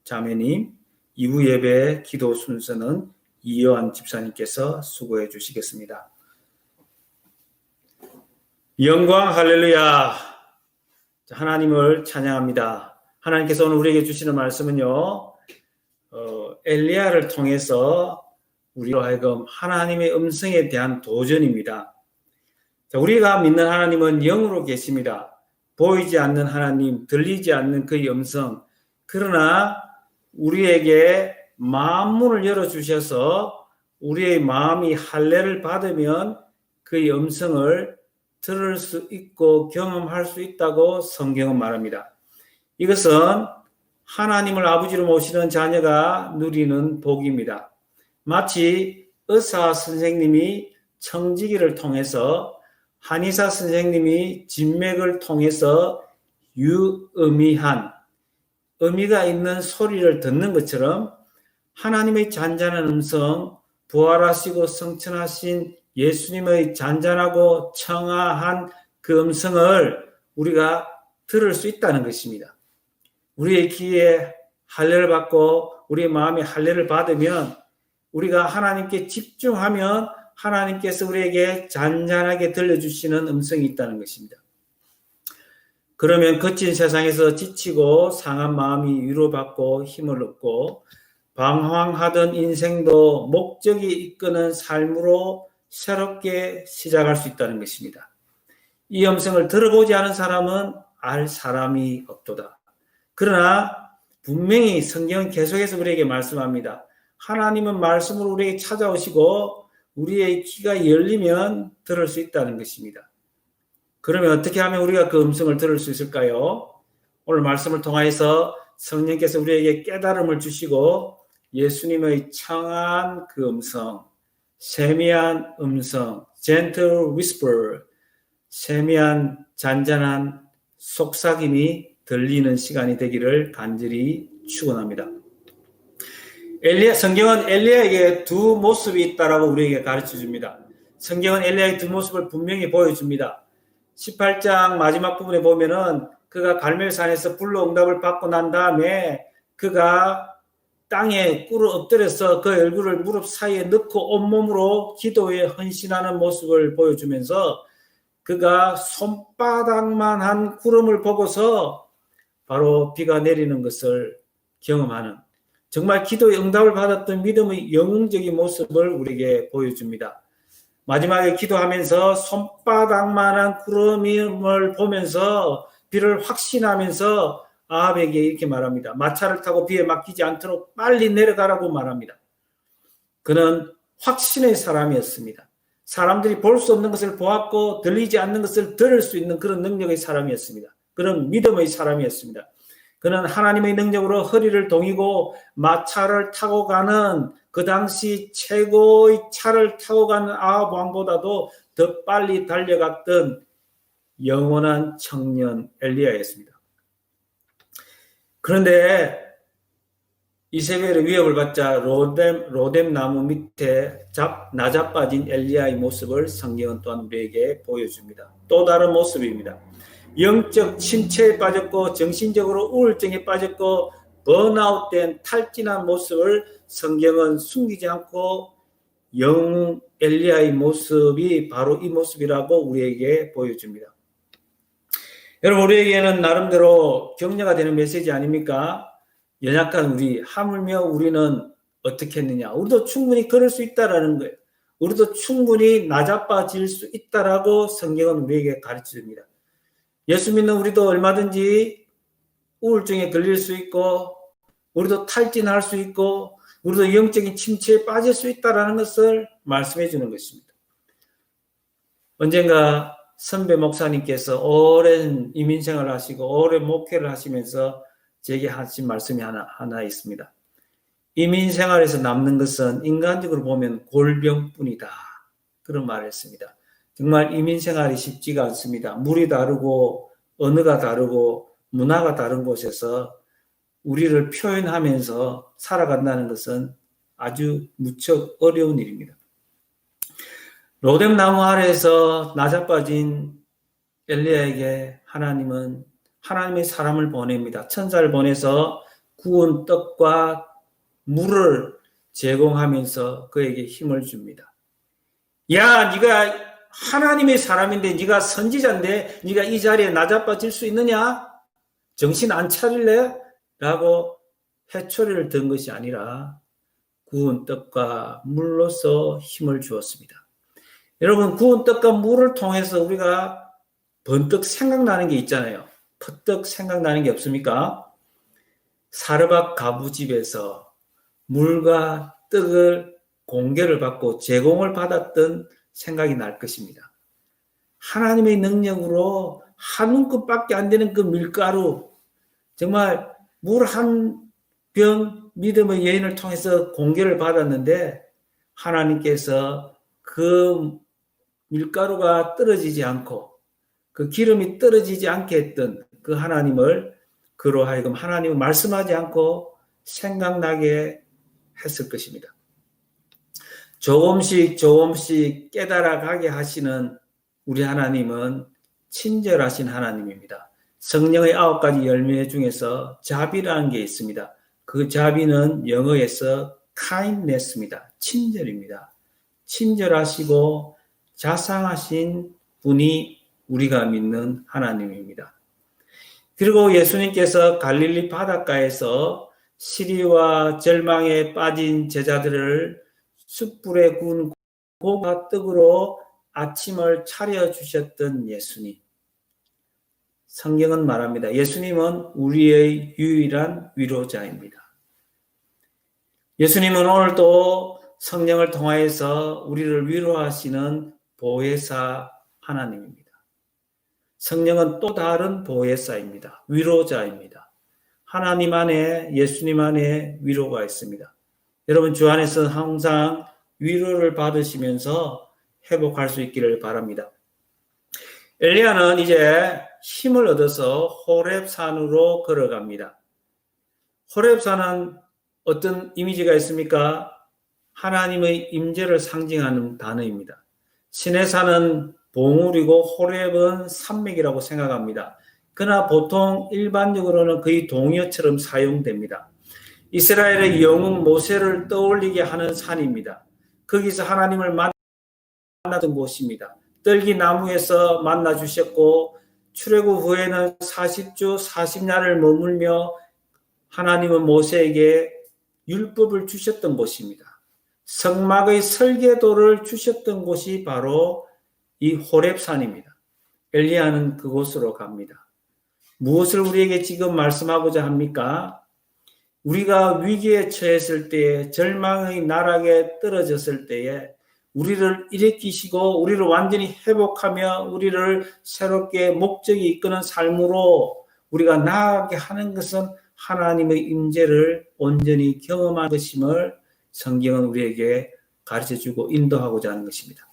자매님, 이후 예배 기도 순서는 이요한 집사님께서 수고해 주시겠습니다. 영광 할렐루야. 하나님을 찬양합니다. 하나님께서 오늘 우리에게 주시는 말씀은요, 엘리야를 통해서 우리로 하여금 하나님의 음성에 대한 도전입니다. 자, 우리가 믿는 하나님은 영으로 계십니다. 보이지 않는 하나님, 들리지 않는 그의 음성. 그러나 우리에게 마음문을 열어주셔서 우리의 마음이 할례를 받으면 그의 음성을 들을 수 있고 경험할 수 있다고 성경은 말합니다. 이것은 하나님을 아버지로 모시는 자녀가 누리는 복입니다. 마치 의사 선생님이 청지기를 통해서 한의사 선생님이 진맥을 통해서 유의미한 의미가 있는 소리를 듣는 것처럼 하나님의 잔잔한 음성, 부활하시고 성천하신 예수님의 잔잔하고 청아한 그 음성을 우리가 들을 수 있다는 것입니다. 우리의 귀에 할례를 받고 우리의 마음에 할례를 받으면 우리가 하나님께 집중하면 하나님께서 우리에게 잔잔하게 들려주시는 음성이 있다는 것입니다. 그러면 거친 세상에서 지치고 상한 마음이 위로받고 힘을 얻고 방황하던 인생도 목적이 이끄는 삶으로 새롭게 시작할 수 있다는 것입니다. 이 음성을 들어보지 않은 사람은 알 사람이 없도다. 그러나 분명히 성경은 계속해서 우리에게 말씀합니다. 하나님은 말씀으로 우리에게 찾아오시고 우리의 귀가 열리면 들을 수 있다는 것입니다. 그러면 어떻게 하면 우리가 그 음성을 들을 수 있을까요? 오늘 말씀을 통해서 성령께서 우리에게 깨달음을 주시고 예수님의 청한 그 음성, 세미한 음성, gentle whisper, 세미한 잔잔한 속삭임이 들리는 시간이 되기를 간절히 축원합니다. 성경은 엘리야에게 두 모습이 있다라고 우리에게 가르쳐줍니다. 성경은 엘리야의 두 모습을 분명히 보여줍니다. 18장 마지막 부분에 보면은 그가 갈멜산에서 불로 응답을 받고 난 다음에 그가 땅에 꿇어 엎드려서 그 얼굴을 무릎 사이에 넣고 온몸으로 기도에 헌신하는 모습을 보여주면서 그가 손바닥만한 구름을 보고서 바로 비가 내리는 것을 경험하는 정말 기도의 응답을 받았던 믿음의 영웅적인 모습을 우리에게 보여줍니다. 마지막에 기도하면서 손바닥만한 구름을 보면서 비를 확신하면서 아합에게 이렇게 말합니다. 마차를 타고 비에 맡기지 않도록 빨리 내려가라고 말합니다. 그는 확신의 사람이었습니다. 사람들이 볼 수 없는 것을 보았고 들리지 않는 것을 들을 수 있는 그런 능력의 사람이었습니다. 그런 믿음의 사람이었습니다. 그는 하나님의 능력으로 허리를 동이고 마차를 타고 가는 그 당시 최고의 차를 타고 가는 아합 왕보다도 더 빨리 달려갔던 영원한 청년 엘리야였습니다. 그런데 이세벨의 위협을 받자 로뎀 나무 밑에 나자빠진 엘리야의 모습을 성경은 또한 우리에게 보여줍니다. 또 다른 모습입니다. 영적 침체에 빠졌고 정신적으로 우울증에 빠졌고 번아웃된 탈진한 모습을 성경은 숨기지 않고 영웅 엘리야의 모습이 바로 이 모습이라고 우리에게 보여줍니다. 여러분, 우리에게는 나름대로 격려가 되는 메시지 아닙니까? 연약한 우리, 하물며 우리는 어떻게 했느냐? 우리도 충분히 그럴 수 있다라는 거예요. 우리도 충분히 나자빠질 수 있다라고 성경은 우리에게 가르쳐줍니다. 예수 믿는 우리도 얼마든지 우울증에 걸릴 수 있고 우리도 탈진할 수 있고 우리도 영적인 침체에 빠질 수 있다는 것을 말씀해 주는 것입니다. 언젠가 선배 목사님께서 오랜 이민생활을 하시고 오랜 목회를 하시면서 제게 하신 말씀이 하나 있습니다. 이민생활에서 남는 것은 인간적으로 보면 골병뿐이다. 그런 말을 했습니다. 정말 이민생활이 쉽지가 않습니다. 물이 다르고 언어가 다르고 문화가 다른 곳에서 우리를 표현하면서 살아간다는 것은 아주 무척 어려운 일입니다. 로뎀 나무 아래에서 나자빠진 엘리야에게 하나님은 하나님의 사람을 보냅니다. 천사를 보내서 구운 떡과 물을 제공하면서 그에게 힘을 줍니다. 야, 네가 하나님의 사람인데, 네가 선지자인데 네가 이 자리에 나자빠질 수 있느냐? 정신 안 차릴래? 라고 해초리를 든 것이 아니라 구운 떡과 물로서 힘을 주었습니다. 여러분, 구운 떡과 물을 통해서 우리가 번뜩 생각나는 게 있잖아요. 퍼뜩 생각나는 게 없습니까? 사르밧 가부집에서 물과 떡을 공개를 받고 제공을 받았던 생각이 날 것입니다. 하나님의 능력으로 한 움큼밖에 안 되는 그 밀가루, 정말 물 한 병 믿음의 여인을 통해서 공개를 받았는데 하나님께서 그 밀가루가 떨어지지 않고 그 기름이 떨어지지 않게 했던 그 하나님을 그로 하여금 하나님을 말씀하지 않고 생각나게 했을 것입니다. 조금씩 깨달아가게 하시는 우리 하나님은 친절하신 하나님입니다. 성령의 9가지 열매 중에서 자비라는 게 있습니다. 그 자비는 영어에서 kindness입니다. 친절입니다. 친절하시고 자상하신 분이 우리가 믿는 하나님입니다. 그리고 예수님께서 갈릴리 바닷가에서 시리와 절망에 빠진 제자들을 숯불에 구운 고기와 떡으로 아침을 차려주셨던 예수님. 성경은 말합니다. 예수님은 우리의 유일한 위로자입니다. 예수님은 오늘도 성령을 통하여서 우리를 위로하시는 보혜사 하나님입니다. 성령은 또 다른 보혜사입니다. 위로자입니다. 하나님 안에, 예수님 안에 위로가 있습니다. 여러분 주 안에서 항상 위로를 받으시면서 회복할 수 있기를 바랍니다. 엘리야는 이제 힘을 얻어서 호렙산으로 걸어갑니다. 호렙산은 어떤 이미지가 있습니까? 하나님의 임재를 상징하는 단어입니다. 시내산은 봉우리고 호렙은 산맥이라고 생각합니다. 그러나 보통 일반적으로는 거의 동요처럼 사용됩니다. 이스라엘의 영웅 모세를 떠올리게 하는 산입니다. 거기서 하나님을 만났던 곳입니다. 떨기나무에서 만나 주셨고 출애굽 후에는 40주 40야를 머물며 하나님은 모세에게 율법을 주셨던 곳입니다. 성막의 설계도를 주셨던 곳이 바로 이 호렙산입니다. 엘리야는 그곳으로 갑니다. 무엇을 우리에게 지금 말씀하고자 합니까? 우리가 위기에 처했을 때에, 절망의 나락에 떨어졌을 때에 우리를 일으키시고 우리를 완전히 회복하며 우리를 새롭게 목적이 이끄는 삶으로 우리가 나아가게 하는 것은 하나님의 임재를 온전히 경험한 것임을 성경은 우리에게 가르쳐주고 인도하고자 하는 것입니다.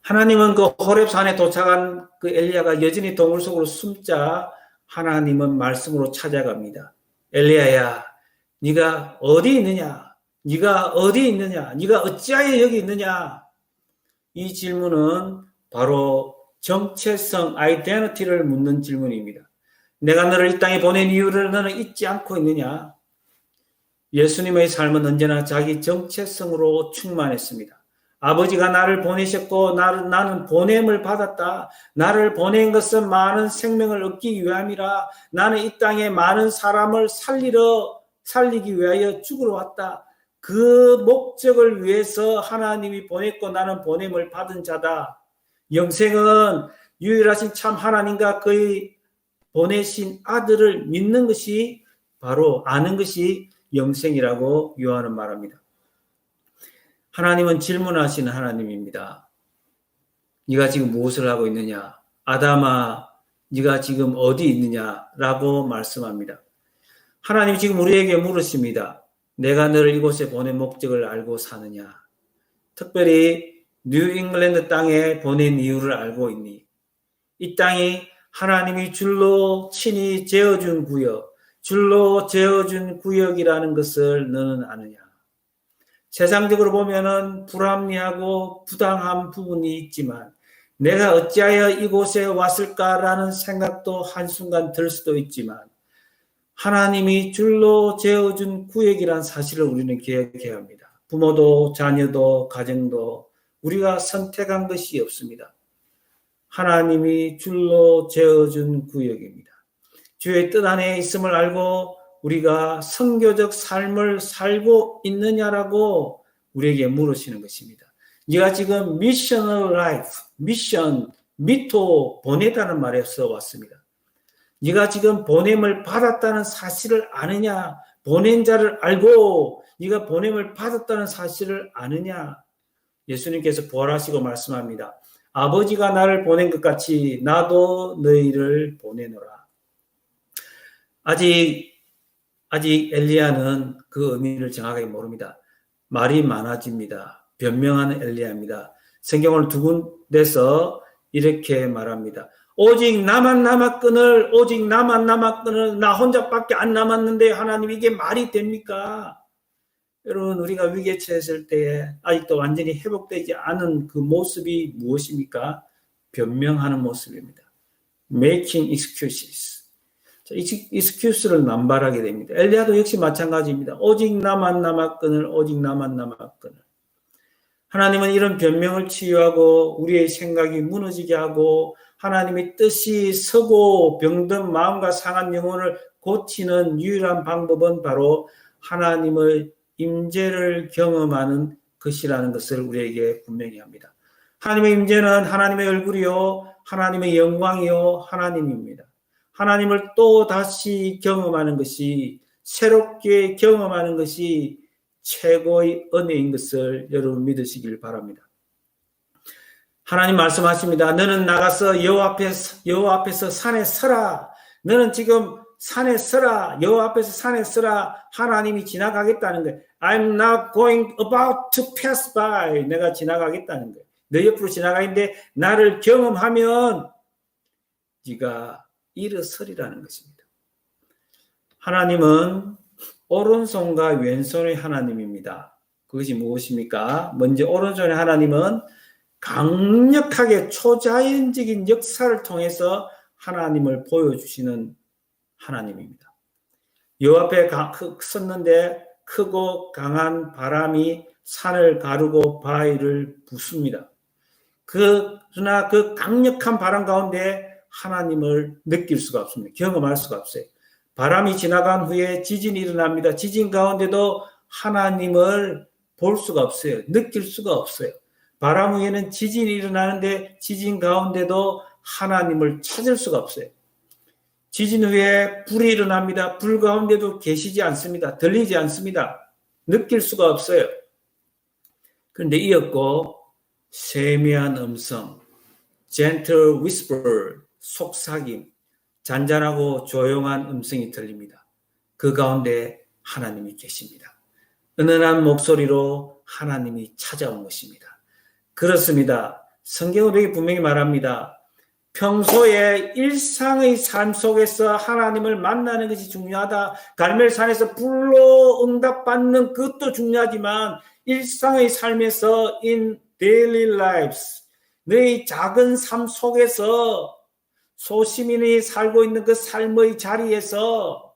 하나님은 그 호렙산에 도착한 그 엘리야가 여전히 동굴 속으로 숨자 하나님은 말씀으로 찾아갑니다. 엘리야야, 네가 어디 있느냐? 네가 어디 있느냐? 네가 어찌하여 여기 있느냐? 이 질문은 바로 정체성, 아이덴티티를 묻는 질문입니다. 내가 너를 이 땅에 보낸 이유를 너는 잊지 않고 있느냐? 예수님의 삶은 언제나 자기 정체성으로 충만했습니다. 아버지가 나를 보내셨고 나는 보냄을 받았다. 나를 보낸 것은 많은 생명을 얻기 위함이라. 나는 이 땅에 많은 사람을 살리기 위하여 죽으러 왔다. 그 목적을 위해서 하나님이 보냈고 나는 보냄을 받은 자다. 영생은 유일하신 참 하나님과 그의 보내신 아들을 믿는 것이 바로 아는 것이 영생이라고 요한은 말합니다. 하나님은 질문하시는 하나님입니다. 네가 지금 무엇을 하고 있느냐? 아담아, 네가 지금 어디 있느냐라고 말씀합니다. 하나님 지금 우리에게 물으십니다. 내가 너를 이곳에 보낸 목적을 알고 사느냐? 특별히 뉴잉글랜드 땅에 보낸 이유를 알고 있니? 이 땅이 하나님이 줄로 친히 재어준 구역, 줄로 재어준 구역이라는 것을 너는 아느냐? 세상적으로 보면은 불합리하고 부당한 부분이 있지만 내가 어찌하여 이곳에 왔을까라는 생각도 한순간 들 수도 있지만 하나님이 줄로 재어준 구역이란 사실을 우리는 기억해야 합니다. 부모도 자녀도 가정도 우리가 선택한 것이 없습니다. 하나님이 줄로 재어준 구역입니다. 주의 뜻 안에 있음을 알고 우리가 선교적 삶을 살고 있느냐라고 우리에게 물으시는 것입니다. 네가 지금 미셔널 라이프, 미션, 미토 보내다는 말에서 왔습니다. 네가 지금 보냄을 받았다는 사실을 아느냐? 보낸 자를 알고 네가 보냄을 받았다는 사실을 아느냐? 예수님께서 부활하시고 말씀합니다. 아버지가 나를 보낸 것 같이 나도 너희를 보내노라. 아직 엘리야는 그 의미를 정확하게 모릅니다. 말이 많아집니다. 변명하는 엘리야입니다. 성경을 두 군데서 이렇게 말합니다. 오직 나만 남았거늘 오직 나만 남았거늘 나 혼자밖에 안 남았는데 하나님 이게 말이 됩니까? 여러분 우리가 위기에 처했을 때에 아직도 완전히 회복되지 않은 그 모습이 무엇입니까? 변명하는 모습입니다. Making excuses. excuse를 남발하게 됩니다. 엘리야도 역시 마찬가지입니다. 오직 나만 남았거늘 오직 나만 남았거늘. 하나님은 이런 변명을 치유하고 우리의 생각이 무너지게 하고 하나님의 뜻이 서고 병든 마음과 상한 영혼을 고치는 유일한 방법은 바로 하나님의 임재를 경험하는 것이라는 것을 우리에게 분명히 합니다. 하나님의 임재는 하나님의 얼굴이요 하나님의 영광이요 하나님입니다. 하나님을 또 다시 경험하는 것이 새롭게 경험하는 것이 최고의 은혜인 것을 여러분 믿으시길 바랍니다. 하나님 말씀하십니다. 너는 나가서 여호와 앞에서 산에 서라. 너는 지금 산에 서라. 여호와 앞에서 산에 서라. 하나님이 지나가겠다는 거예요. I'm not going about to pass by. 내가 지나가겠다는 거예요. 너 옆으로 지나가는데 나를 경험하면 네가 일어서리라는 것입니다. 하나님은 오른손과 왼손의 하나님입니다. 그것이 무엇입니까? 먼저 오른손의 하나님은 강력하게 초자연적인 역사를 통해서 하나님을 보여주시는 하나님입니다. 여호와 앞에 섰는데 크고 강한 바람이 산을 가르고 바위를 부숩니다. 그러나 그 강력한 바람 가운데 하나님을 느낄 수가 없습니다. 경험할 수가 없어요. 바람이 지나간 후에 지진이 일어납니다. 지진 가운데도 하나님을 볼 수가 없어요. 느낄 수가 없어요. 바람 후에는 지진이 일어나는데 지진 가운데도 하나님을 찾을 수가 없어요. 지진 후에 불이 일어납니다. 불 가운데도 계시지 않습니다. 들리지 않습니다. 느낄 수가 없어요. 그런데 이었고 세미한 음성, gentle whisper, 속삭임, 잔잔하고 조용한 음성이 들립니다. 그 가운데 하나님이 계십니다. 은은한 목소리로 하나님이 찾아온 것입니다. 그렇습니다. 성경은 우리에게 분명히 말합니다. 평소에 일상의 삶 속에서 하나님을 만나는 것이 중요하다. 갈멜산에서 불로 응답받는 그것도 중요하지만 일상의 삶에서 in daily lives, 너의 작은 삶 속에서 소시민이 살고 있는 그 삶의 자리에서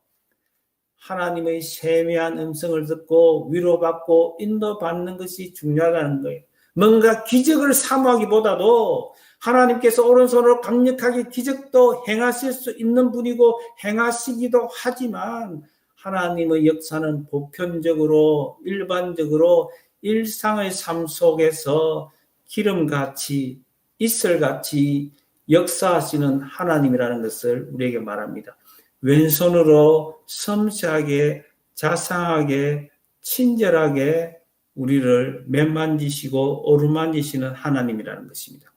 하나님의 세미한 음성을 듣고 위로받고 인도받는 것이 중요하다는 거예요. 뭔가 기적을 사모하기보다도 하나님께서 오른손으로 강력하게 기적도 행하실 수 있는 분이고 행하시기도 하지만 하나님의 역사는 보편적으로 일반적으로 일상의 삶 속에서 기름같이 이슬같이 역사하시는 하나님이라는 것을 우리에게 말합니다. 왼손으로 섬세하게 자상하게 친절하게 우리를 맨만지시고 오르만지시는 하나님이라는 것입니다.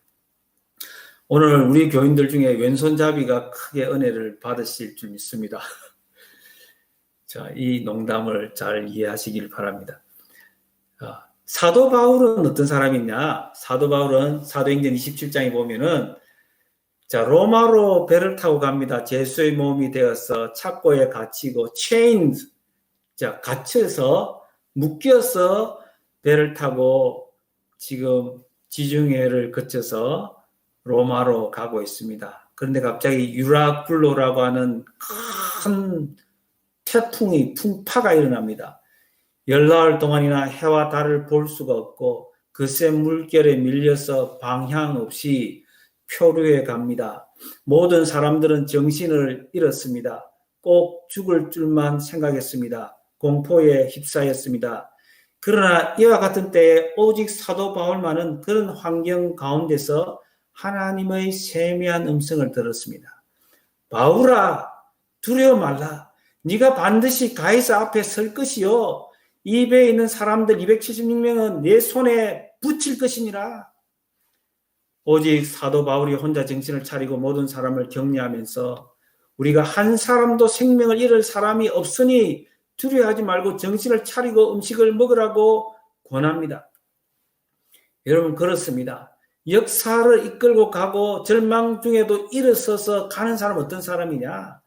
오늘 우리 교인들 중에 왼손잡이가 크게 은혜를 받으실 줄 믿습니다. 자, 이 농담을 잘 이해하시길 바랍니다. 사도 바울은 어떤 사람이냐? 사도 바울은 사도행전 27장에 보면은 자, 로마로 배를 타고 갑니다. 제수의 몸이 되어서 착고에 갇히고 chained, 자, 갇혀서 묶여서 배를 타고 지금 지중해를 거쳐서 로마로 가고 있습니다. 그런데 갑자기 유라굴로라고 하는 큰 태풍이 풍파가 일어납니다. 열나흘 동안이나 해와 달을 볼 수가 없고 거센 물결에 밀려서 방향 없이 표류해 갑니다. 모든 사람들은 정신을 잃었습니다. 꼭 죽을 줄만 생각했습니다. 공포에 휩싸였습니다. 그러나 이와 같은 때에 오직 사도 바울만은 그런 환경 가운데서 하나님의 세미한 음성을 들었습니다. 바울아, 두려워 말라. 네가 반드시 가이사 앞에 설 것이요. 이 배에 있는 사람들 276명은 내 손에 붙일 것이니라. 오직 사도 바울이 혼자 정신을 차리고 모든 사람을 격려하면서 우리가 한 사람도 생명을 잃을 사람이 없으니 두려워하지 말고 정신을 차리고 음식을 먹으라고 권합니다. 여러분, 그렇습니다. 역사를 이끌고 가고 절망 중에도 일어서서 가는 사람은 어떤 사람이냐?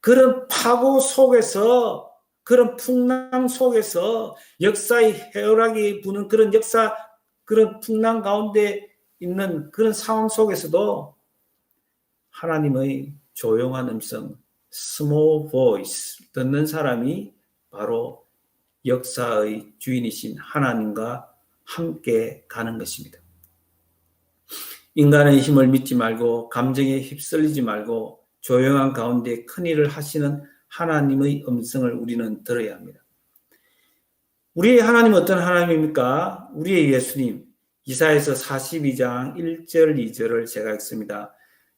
그런 파고 속에서, 그런 풍랑 속에서 역사의 해오락이 부는 그런 그런 풍랑 가운데 있는 그런 상황 속에서도 하나님의 조용한 음성, small voice 듣는 사람이 바로 역사의 주인이신 하나님과 함께 가는 것입니다. 인간의 힘을 믿지 말고 감정에 휩쓸리지 말고 조용한 가운데 큰일을 하시는 하나님의 음성을 우리는 들어야 합니다. 우리의 하나님은 어떤 하나님입니까? 우리의 예수님. 이사야서 42장 1절 2절을 제가 읽습니다.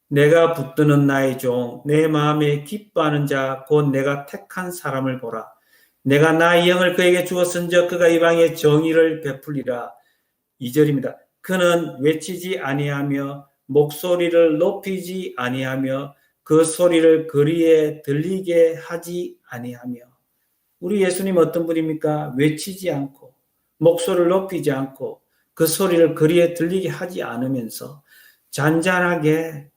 내가 붙드는 나의 종, 내 마음에 기뻐하는 자, 곧 내가 택한 사람을 보라. 내가 나의 영을 그에게 주었은즉 그가 이방에 정의를 베풀리라. 2절입니다. 그는 외치지 아니하며 목소리를 높이지 아니하며 그 소리를 거리에 들리게 하지 아니하며. 우리 예수님 어떤 분입니까? 외치지 않고 목소리를 높이지 않고 그 소리를 거리에 들리게 하지 않으면서 잔잔하게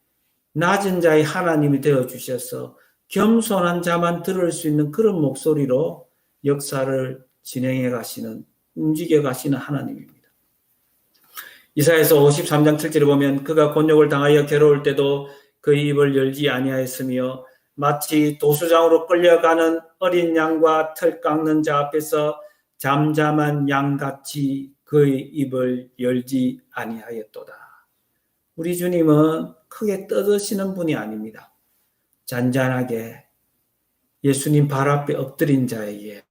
낮은 자의 하나님이 되어주셔서 겸손한 자만 들을 수 있는 그런 목소리로 역사를 진행해 가시는, 움직여 가시는 하나님입니다. 이사야서 53장 7절에 보면 그가 곤욕을 당하여 괴로울 때도 그의 입을 열지 아니하였으며 마치 도수장으로 끌려가는 어린 양과 털 깎는 자 앞에서 잠잠한 양같이 그의 입을 열지 아니하였도다. 우리 주님은 크게 떠드시는 분이 아닙니다. 잔잔하게 예수님 발 앞에 엎드린 자에게,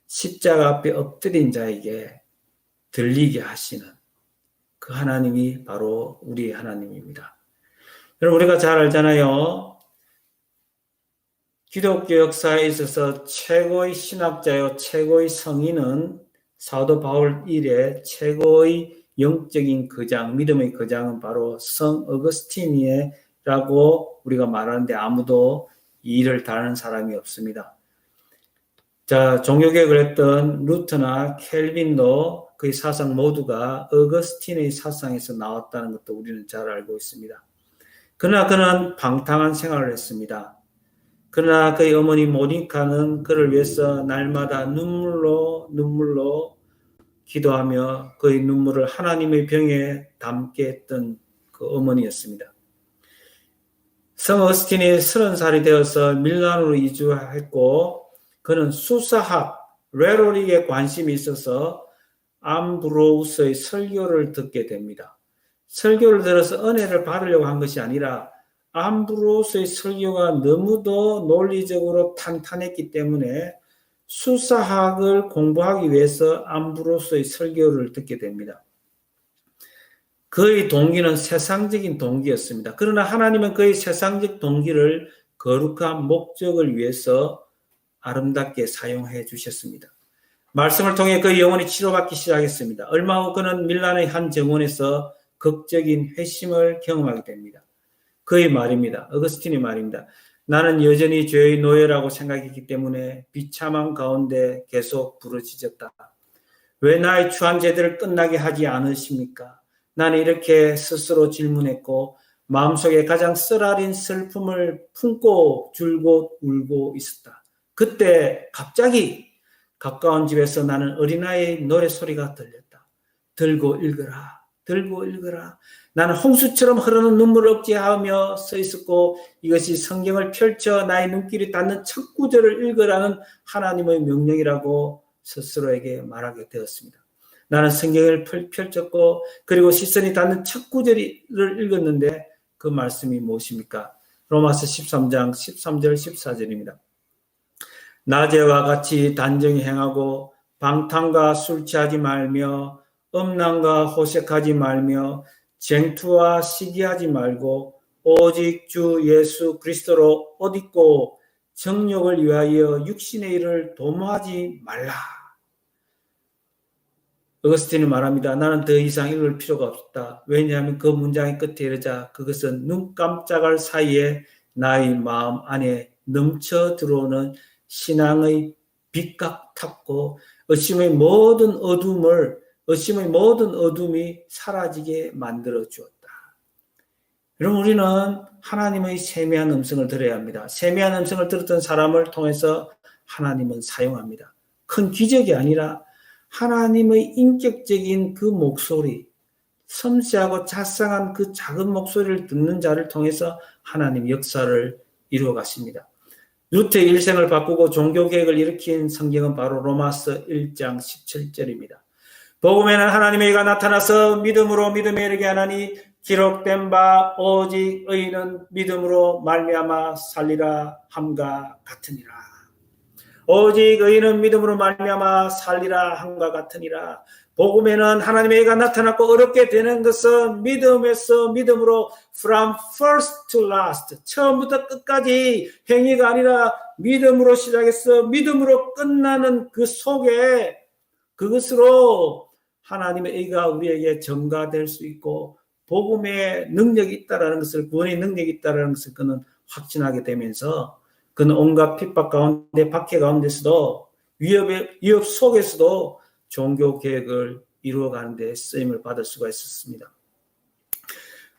십자가 앞에 엎드린 자에게 들리게 하시는 그 하나님이 바로 우리의 하나님입니다. 여러분, 우리가 잘 알잖아요. 기독교 역사에 있어서 최고의 신학자요, 최고의 성인은 사도 바울 이래 최고의 영적인 거장, 믿음의 거장은 바로 성 어거스틴이라고 우리가 말하는데 아무도 이 일을 다루는 사람이 없습니다. 자, 종교개혁을 했던 루터나 켈빈도 그의 사상 모두가 어거스틴의 사상에서 나왔다는 것도 우리는 잘 알고 있습니다. 그러나 그는 방탕한 생활을 했습니다. 그러나 그의 어머니 모니카는 그를 위해서 날마다 눈물로 기도하며 그의 눈물을 하나님의 병에 담게 했던 그 어머니였습니다. 성 어거스틴이 30살이 되어서 밀라노로 이주했고 그는 수사학, 레토릭에 관심이 있어서 암브로우스의 설교를 듣게 됩니다. 설교를 들어서 은혜를 받으려고 한 것이 아니라 암브로우스의 설교가 너무도 논리적으로 탄탄했기 때문에 수사학을 공부하기 위해서 암브로우스의 설교를 듣게 됩니다. 그의 동기는 세상적인 동기였습니다. 그러나 하나님은 그의 세상적 동기를 거룩한 목적을 위해서 아름답게 사용해 주셨습니다. 말씀을 통해 그의 영혼이 치료받기 시작했습니다. 얼마 후 그는 밀란의 한 정원에서 극적인 회심을 경험하게 됩니다. 그의 말입니다. 어거스틴의 말입니다. 나는 여전히 죄의 노예라고 생각했기 때문에 비참한 가운데 계속 부르짖었다. 왜 나의 추한 죄들을 끝나게 하지 않으십니까? 나는 이렇게 스스로 질문했고 마음속에 가장 쓰라린 슬픔을 품고 줄곧 울고 있었다. 그때 갑자기 가까운 집에서 나는 어린아이의 노래소리가 들렸다. 들고 읽어라. 들고 읽어라. 나는 홍수처럼 흐르는 눈물을 억제하며 서 있었고 이것이 성경을 펼쳐 나의 눈길이 닿는 첫 구절을 읽으라는 하나님의 명령이라고 스스로에게 말하게 되었습니다. 나는 성경을 펼쳤고 그리고 시선이 닿는 첫 구절을 읽었는데 그 말씀이 무엇입니까? 로마서 13장 13절 14절입니다. 낮에와 같이 단정히 행하고 방탕과 술 취하지 말며 음란과 호색하지 말며 쟁투와 시기하지 말고 오직 주 예수 그리스도로 옷 입고 정욕을 위하여 육신의 일을 도모하지 말라. 어거스틴이 말합니다. 나는 더 이상 읽을 필요가 없다. 왜냐하면 그 문장의 끝에 이르자 그것은 눈 깜짝할 사이에 나의 마음 안에 넘쳐 들어오는 신앙의 빛각 탔고 의심의 모든 어둠이 사라지게 만들어 주었다. 여러분 우리는 하나님의 세미한 음성을 들어야 합니다. 세미한 음성을 들었던 사람을 통해서 하나님은 사용합니다. 큰 기적이 아니라 하나님의 인격적인 그 목소리, 섬세하고 자상한 그 작은 목소리를 듣는 자를 통해서 하나님 역사를 이루어 가십니다. 루트의 일생을 바꾸고 종교개혁을 일으킨 성경은 바로 로마서 1장 17절입니다. 복음에는 하나님의 의가 나타나서 믿음으로 믿음에 이르게 하나니 기록된 바 오직 의인은 믿음으로 말미암아 살리라 함과 같으니라. 오직 의인은 믿음으로 말미암아 살리라 함과 같으니라. 복음에는 하나님의 의가 나타났고 어렵게 되는 것은 믿음에서 믿음으로 from first to last 처음부터 끝까지 행위가 아니라 믿음으로 시작해서 믿음으로 끝나는 그 속에 그것으로 하나님의 의가 우리에게 전가될 수 있고 복음의 능력이 있다라는 것을 구원의 능력이 있다라는 것을 그는 확신하게 되면서 그는 온갖 핍박 가운데 박해 가운데서도 위협 속에서도 종교 개혁을 이루어가는 데 쓰임을 받을 수가 있었습니다.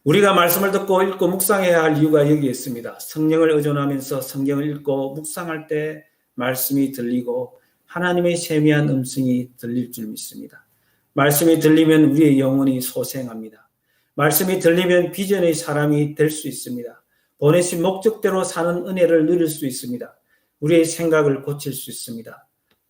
우리가 말씀을 듣고 읽고 묵상해야 할 이유가 여기에 있습니다. 성령을 의존하면서 성경을 읽고 묵상할 때 말씀이 들리고 하나님의 세미한 음성이 들릴 줄 믿습니다. 말씀이 들리면 우리의 영혼이 소생합니다. 말씀이 들리면 비전의 사람이 될 수 있습니다. 보내신 목적대로 사는 은혜를 누릴 수 있습니다. 우리의 생각을 고칠 수 있습니다.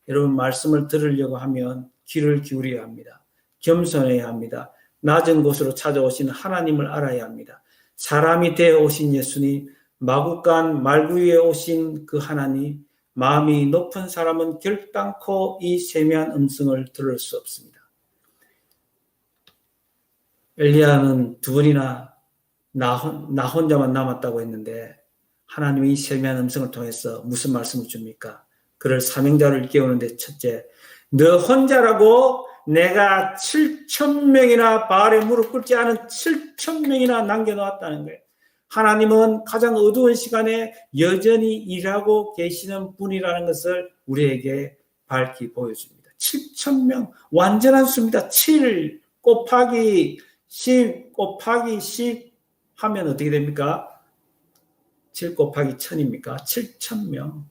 여러분 말씀을 들으려고 하면 귀를 기울여야 합니다. 겸손해야 합니다. 낮은 곳으로 찾아오신 하나님을 알아야 합니다. 사람이 되어 오신 예수님, 마구간 말구위에 오신 그 하나님, 마음이 높은 사람은 결단코 이 세미한 음성을 들을 수 없습니다. 엘리야는 두 번이나 나 혼자만 남았다고 했는데 하나님이 이 세미한 음성을 통해서 무슨 말씀을 줍니까? 그를 사명자를 깨우는데 첫째, 너 혼자라고 내가 7,000명이나 바알에 무릎 꿇지 않은 7,000명이나 남겨놓았다는 거예요. 하나님은 가장 어두운 시간에 여전히 일하고 계시는 분이라는 것을 우리에게 밝히 보여줍니다. 7,000명 완전한 수입니다. 7 곱하기 10 곱하기 10 하면 어떻게 됩니까? 7 곱하기 1000입니까? 7,000명.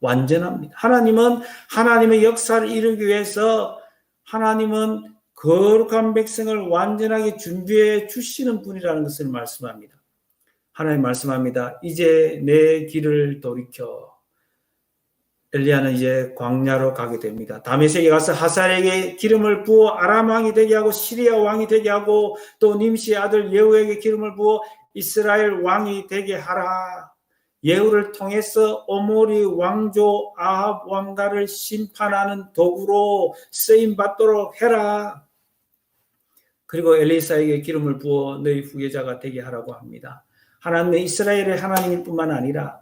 완전합니다. 하나님은 하나님의 역사를 이루기 위해서 하나님은 거룩한 백성을 완전하게 준비해 주시는 분이라는 것을 말씀합니다. 하나님 말씀합니다. 이제 내 길을 돌이켜. 엘리야는 이제 광야로 가게 됩니다. 다메섹에 가서 하사엘에게 기름을 부어 아람 왕이 되게 하고 시리아 왕이 되게 하고 또 님시의 아들 예후에게 기름을 부어 이스라엘 왕이 되게 하라. 예후를 통해서 오모리 왕조 아합 왕가를 심판하는 도구로 쓰임받도록 해라. 그리고 엘리사에게 기름을 부어 너희 후계자가 되게 하라고 합니다. 하나님은 이스라엘의 하나님일 뿐만 아니라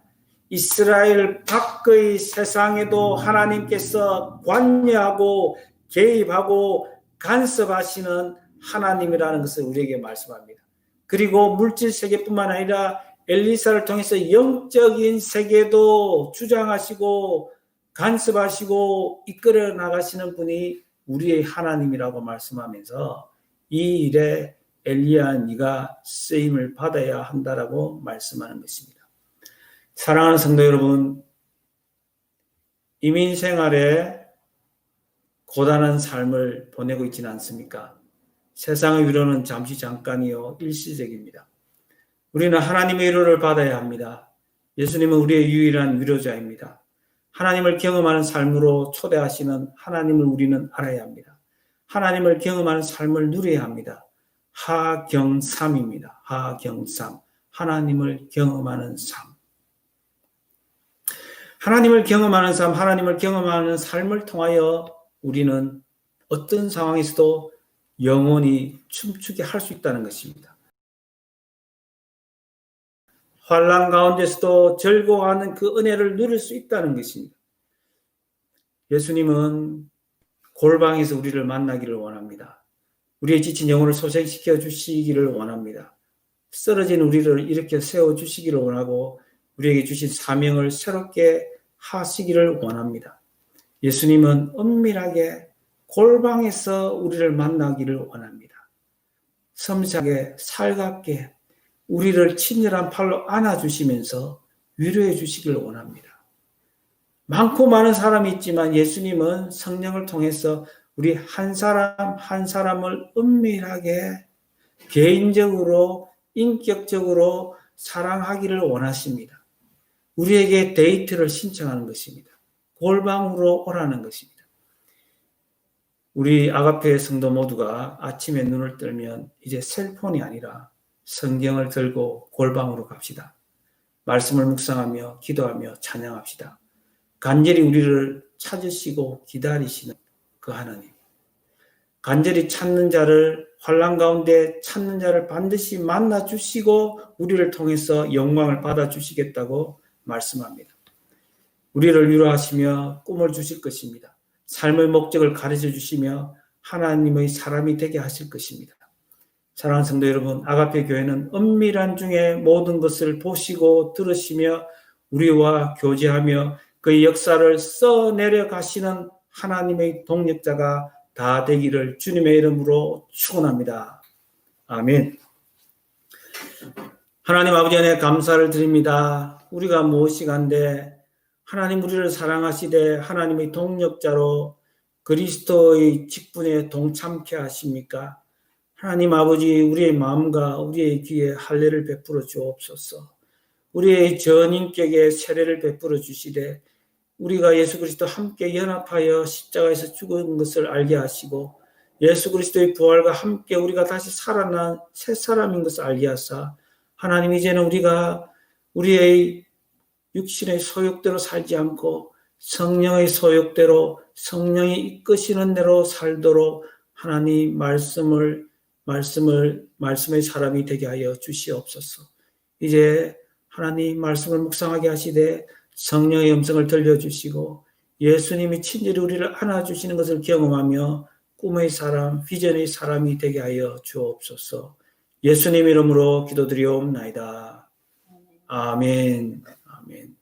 이스라엘 밖의 세상에도 하나님께서 관여하고 개입하고 간섭하시는 하나님이라는 것을 우리에게 말씀합니다. 그리고 물질 세계뿐만 아니라 엘리사를 통해서 영적인 세계도 주장하시고 간섭하시고 이끌어 나가시는 분이 우리의 하나님이라고 말씀하면서 이 일에 엘리야 네가 쓰임을 받아야 한다라고 말씀하는 것입니다. 사랑하는 성도 여러분, 이민 생활에 고단한 삶을 보내고 있지는 않습니까? 세상의 위로는 잠시 잠깐이요 일시적입니다. 우리는 하나님의 위로를 받아야 합니다. 예수님은 우리의 유일한 위로자입니다. 하나님을 경험하는 삶으로 초대하시는 하나님을 우리는 알아야 합니다. 하나님을 경험하는 삶을 누려야 합니다. 하경삼입니다. 하경삼. 하나님을 경험하는 삶. 하나님을 경험하는 삶, 하나님을 경험하는 삶을 통하여 우리는 어떤 상황에서도 영원히 춤추게 할 수 있다는 것입니다. 환난 가운데서도 즐거워하는 그 은혜를 누릴 수 있다는 것입니다. 예수님은 골방에서 우리를 만나기를 원합니다. 우리의 지친 영혼을 소생시켜 주시기를 원합니다. 쓰러진 우리를 일으켜 세워주시기를 원하고 우리에게 주신 사명을 새롭게 하시기를 원합니다. 예수님은 은밀하게 골방에서 우리를 만나기를 원합니다. 섬세하게 살갑게 우리를 친절한 팔로 안아주시면서 위로해 주시기를 원합니다. 많고 많은 사람이 있지만 예수님은 성령을 통해서 우리 한 사람 한 사람을 은밀하게 개인적으로 인격적으로 사랑하기를 원하십니다. 우리에게 데이트를 신청하는 것입니다. 골방으로 오라는 것입니다. 우리 아가페 성도 모두가 아침에 눈을 뜨면 이제 셀폰이 아니라 성경을 들고 골방으로 갑시다. 말씀을 묵상하며 기도하며 찬양합시다. 간절히 우리를 찾으시고 기다리시는 그 하나님. 간절히 찾는 자를 환난 가운데 찾는 자를 반드시 만나 주시고 우리를 통해서 영광을 받아 주시겠다고 말씀합니다. 우리를 위로하시며 꿈을 주실 것입니다. 삶의 목적을 가르쳐 주시며 하나님의 사람이 되게 하실 것입니다. 사랑하는 성도 여러분, 아가페 교회는 은밀한 중에 모든 것을 보시고 들으시며 우리와 교제하며 그의 역사를 써내려 가시는 하나님의 동력자가 다 되기를 주님의 이름으로 축원합니다. 아멘. 하나님 아버지 안에 감사를 드립니다. 우리가 무엇이간데 하나님 우리를 사랑하시되 하나님의 동력자로 그리스도의 직분에 동참케 하십니까? 하나님 아버지 우리의 마음과 우리의 귀에 할례를 베풀어 주옵소서. 우리의 전인격에 세례를 베풀어 주시되 우리가 예수 그리스도 함께 연합하여 십자가에서 죽은 것을 알게 하시고 예수 그리스도의 부활과 함께 우리가 다시 살아난 새 사람인 것을 알게 하사 하나님 이제는 우리가 우리의 육신의 소욕대로 살지 않고 성령의 소욕대로 성령이 이끄시는 대로 살도록 하나님 말씀의 사람이 되게 하여 주시옵소서. 이제 하나님 말씀을 묵상하게 하시되 성령의 음성을 들려주시고 예수님이 친절히 우리를 안아주시는 것을 경험하며 꿈의 사람, 비전의 사람이 되게 하여 주옵소서. 예수님 이름으로 기도드리옵나이다. 아멘. 아멘.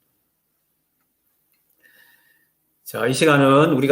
자, 이 시간은 우리가